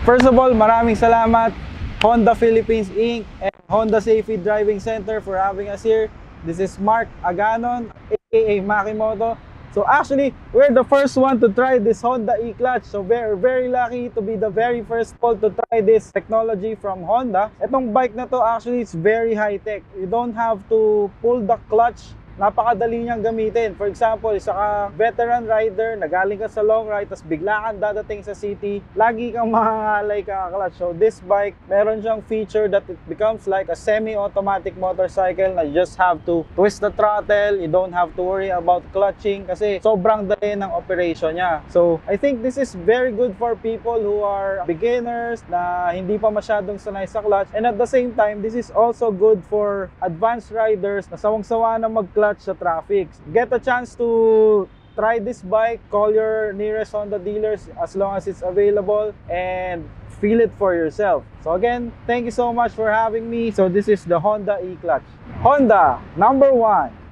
First of all, maraming salamat Honda Philippines Inc. and Honda Safety Driving Center for having us here. This is Mark Aganon, aka Makimoto. So actually, we're the first one to try this Honda e-clutch. So we're very lucky to be the very first people to try this technology from Honda. Itong bike na to actually is very high-tech. You don't have to pull the clutch. Napakadali niyang gamitin. For example, isa ka veteran rider, nagaling ka sa long ride, tapos bigla kang dadating sa city, lagi kang mahangalay ka-clutch. So this bike, meron siyang feature that it becomes like a semi-automatic motorcycle na you just have to twist the throttle, you don't have to worry about clutching kasi sobrang dali ng operation niya. So I think this is very good for people who are beginners na hindi pa masyadong sanay sa clutch, and at the same time, this is also good for advanced riders na sawang-sawa na mag-clutch sa traffic. Get a chance to try this bike, call your nearest Honda dealers as long as it's available, and feel it for yourself. So again, thank you so much for having me. So this is the Honda e-clutch. Honda, number 1.